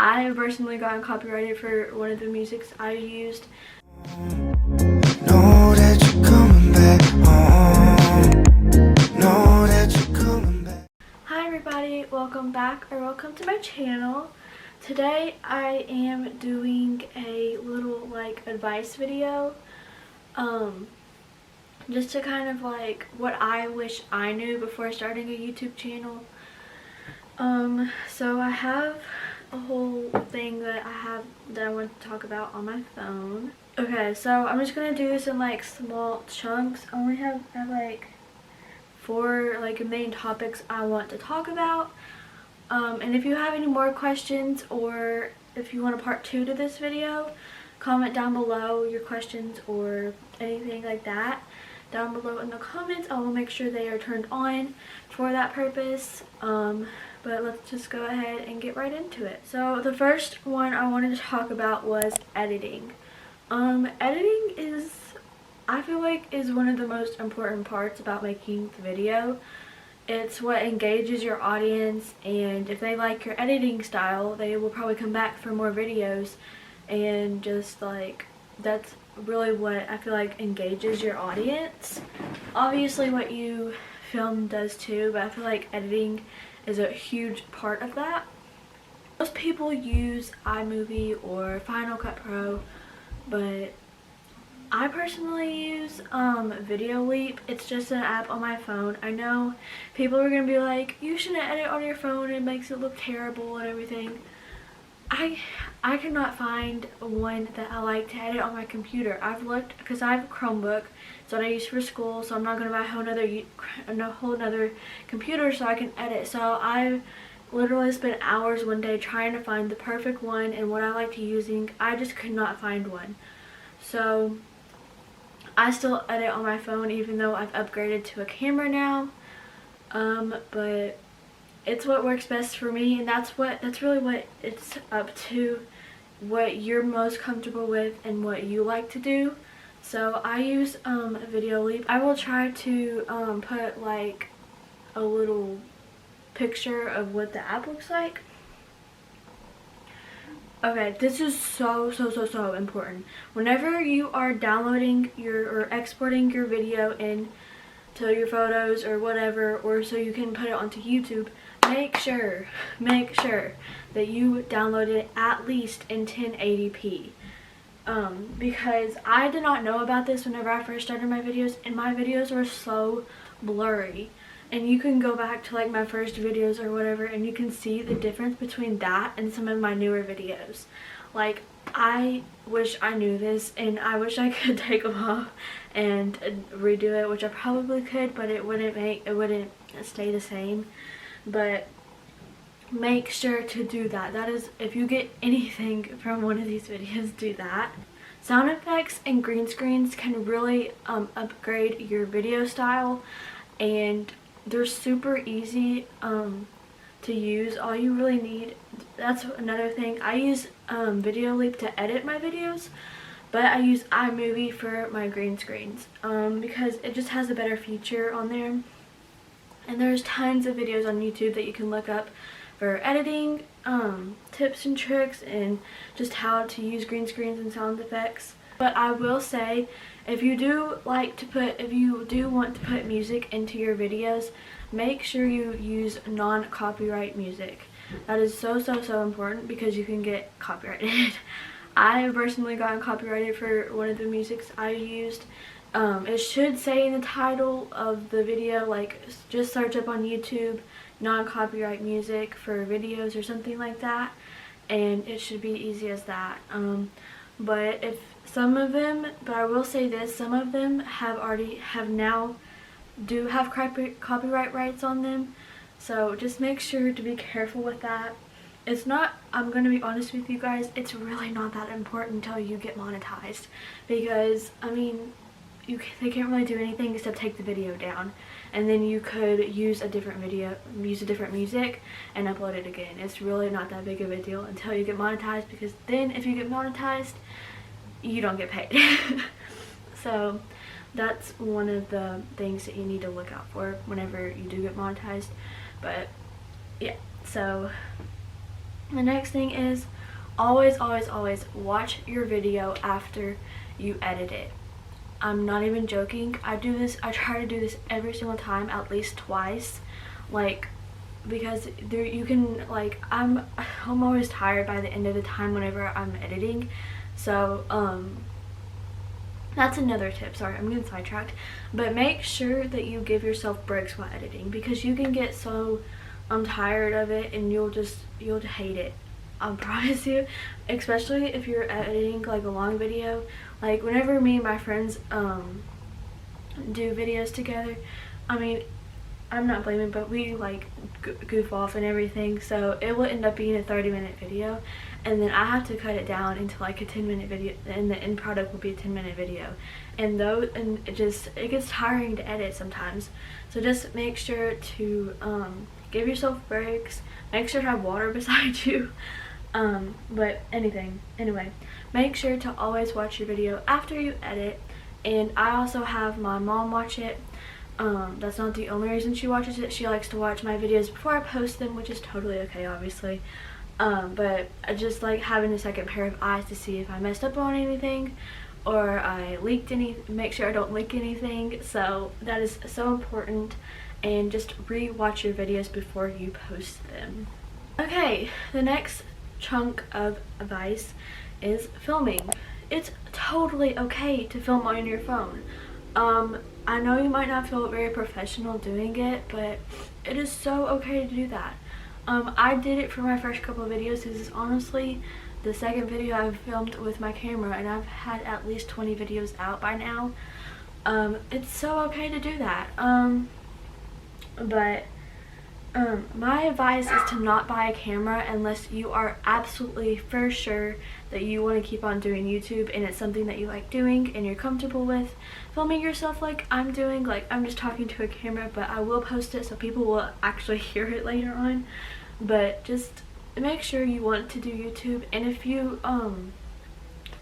I personally got copyrighted for one of the musics I used. Know that you're coming back home. Know that you're coming back. Hi everybody, welcome back or welcome to my channel. Today I am doing a little like advice video. Just to kind of like what I wish I knew before starting a YouTube channel. So I have a whole thing that I want to talk about on my phone. Okay, so I'm just gonna do this in like small chunks. I only have like 4 like main topics I want to talk about. And if you have any more questions or if you want a part 2 to this video, comment down below your questions or anything like that down below in the comments. I will make sure they are turned on for that purpose. But let's just go ahead and get right into it. So the first one I wanted to talk about was editing. Editing is, I feel like, is one of the most important parts about making the video. It's what engages your audience, and if they like your editing style, they will probably come back for more videos. And just like, that's really what I feel like engages your audience. Obviously what you film does too, but I feel like editing is a huge part of that. Most people use iMovie or Final Cut Pro, but I personally use Video Leap. It's just an app on my phone. I know people are gonna be like, you shouldn't edit on your phone, it makes it look terrible and everything. I cannot find one that I like to edit on my computer. I've looked, because I have a Chromebook, so I use for school, so I'm not going to buy a whole nother computer so I can edit. So I literally spent hours one day trying to find the perfect one and what I like to using. I just could not find one. So I still edit on my phone even though I've upgraded to a camera now. But it's what works best for me, and that's really what it's up to, what you're most comfortable with and what you like to do. So I use Video Leap. I will try to put like a little picture of what the app looks like. Okay, this is so important. Whenever you are downloading or exporting your video into your photos or whatever, or so you can put it onto YouTube, make sure that you download it at least in 1080p. Because I did not know about this whenever I first started my videos, and my videos were so blurry. And you can go back to like my first videos or whatever, and you can see the difference between that and some of my newer videos. Like, I wish I knew this, and I wish I could take them off and redo it, which I probably could, but it wouldn't stay the same. But make sure to do that. That is, if you get anything from one of these videos, do that. Sound effects and green screens can really upgrade your video style, and they're super easy to use. All you really need, that's another thing, I use Video Leap to edit my videos, but I use iMovie for my green screens because it just has a better feature on there. And there's tons of videos on YouTube that you can look up for editing, tips and tricks, and just how to use green screens and sound effects. But I will say, if you do want to put music into your videos, make sure you use non-copyright music. That is so important, because you can get copyrighted. I personally got copyrighted for one of the musics I used. It should say in the title of the video, like, just search up on YouTube non-copyright music for videos or something like that, and it should be easy as that. But I will say this, some of them now do have copyright rights on them, so just make sure to be careful with that. It's not, I'm going to be honest with you guys, it's really not that important until you get monetized, because I mean, they can't really do anything except take the video down, and then you could use a different music and upload it again. It's really not that big of a deal until you get monetized, because then if you get monetized, you don't get paid. So that's one of the things that you need to look out for whenever you do get monetized. But yeah, so The next thing is always watch your video after you edit it. I'm not even joking. I try to do this every single time, at least twice, like, because there you can, like, I'm always tired by the end of the time whenever I'm editing. So that's another tip. Sorry, I'm getting sidetracked. But make sure that you give yourself breaks while editing, because you can get so tired of it and you'll hate it. I promise you, especially if you're editing like a long video. Like whenever me and my friends do videos together, I mean, I'm not blaming, but we like goof off and everything, so it will end up being a 30-minute video, and then I have to cut it down into like a 10-minute video, and the end product will be a 10-minute video, and it gets tiring to edit sometimes. So just make sure to give yourself breaks, make sure to have water beside you, but anyway, make sure to always watch your video after you edit. And I also have my mom watch it. That's not the only reason she watches it. She likes to watch my videos before I post them, which is totally okay, obviously. But I just like having a second pair of eyes to see if I messed up on anything or I leaked make sure I don't leak anything. So that is so important, and just re-watch your videos before you post them. Okay, the next chunk of advice is filming. It's totally okay to film on your phone. I know you might not feel very professional doing it, but it is so okay to do that. I did it for my first couple of videos. This is honestly the second video I've filmed with my camera, and I've had at least 20 videos out by now. It's so okay to do that. My advice is to not buy a camera unless you are absolutely for sure that you want to keep on doing YouTube and it's something that you like doing and you're comfortable with filming yourself like I'm doing. Like, I'm just talking to a camera, but I will post it so people will actually hear it later on. But just make sure you want to do YouTube, and if you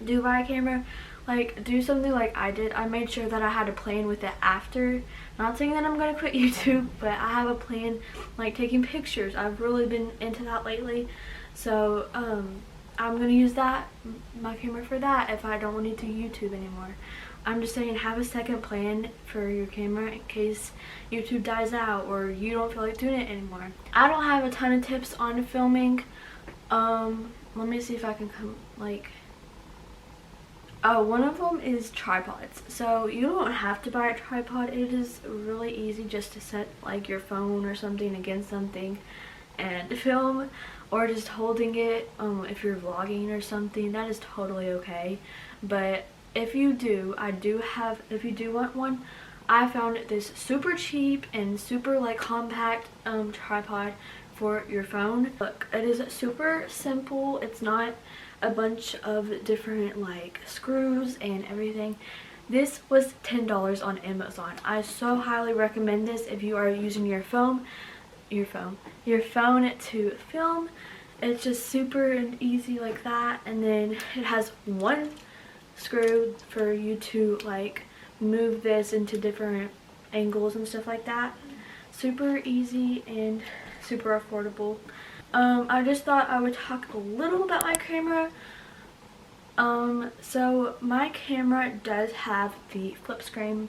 do buy a camera, like, do something like I did. I made sure that I had a plan with it after. Not saying that I'm gonna quit YouTube, but I have a plan, like taking pictures. I've really been into that lately, so I'm gonna use my camera for that if I don't want to do YouTube anymore. I'm just saying, have a second plan for your camera in case YouTube dies out or you don't feel like doing it anymore. I don't have a ton of tips on filming. Let me see if I can come, like, oh, one of them is tripods. So you don't have to buy a tripod. It is really easy just to set like your phone or something against something and film, or just holding it if you're vlogging or something. That is totally okay. But if you do, if you do want one, I found this super cheap and super like compact tripod for your phone. Look, it is super simple. It's not a bunch of different like screws and everything. This was $10 on Amazon. I so highly recommend this if you are using your phone to film. It's just super and easy like that, and then it has one screw for you to like move this into different angles and stuff like that. Super easy and super affordable. I just thought I would talk a little about my camera. So my camera does have the flip screen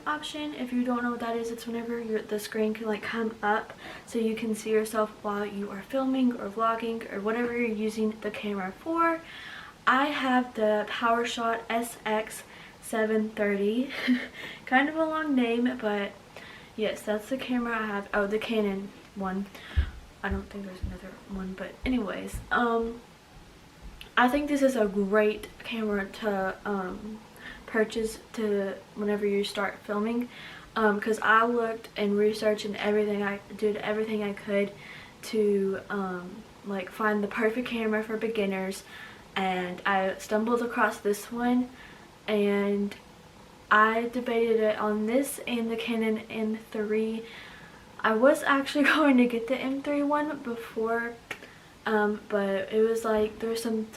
option. If you don't know what that is, it's whenever the screen can like come up so you can see yourself while you are filming or vlogging or whatever you're using the camera for. I have the PowerShot SX730. Kind of a long name, but yes, that's the camera I have. Oh, the Canon one. I don't think there's another one, but anyways, I think this is a great camera to purchase to whenever you start filming, because I looked and researched and I did everything I could to like find the perfect camera for beginners, and I stumbled across this one, and I debated it on this and the Canon M3. I was actually going to get the M3 one before, but it was like there was some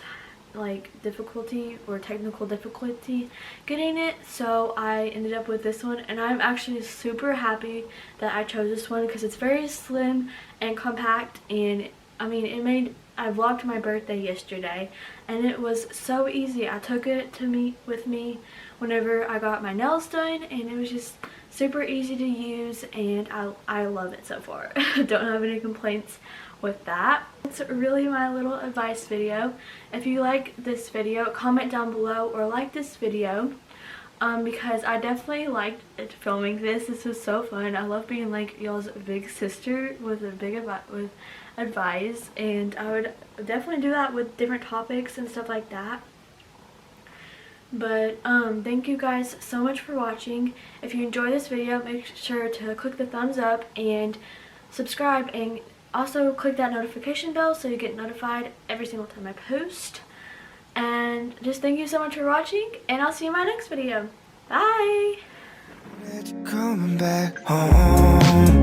like difficulty or technical difficulty getting it, so I ended up with this one, and I'm actually super happy that I chose this one because it's very slim and compact, and I mean, I vlogged my birthday yesterday, and it was so easy. I took it with me whenever I got my nails done, and it was just super easy to use, and I love it so far. Don't have any complaints with that. It's really my little advice video. If you like this video, comment down below or like this video. Because I definitely liked filming this. This was so fun. I love being like y'all's big sister with advice, and I would definitely do that with different topics and stuff like that. But thank you guys so much for watching. If you enjoyed this video, make sure to click the thumbs up and subscribe, and also click that notification bell so you get notified every single time I post. And just thank you so much for watching, and I'll see you in my next video. Bye! Coming back home.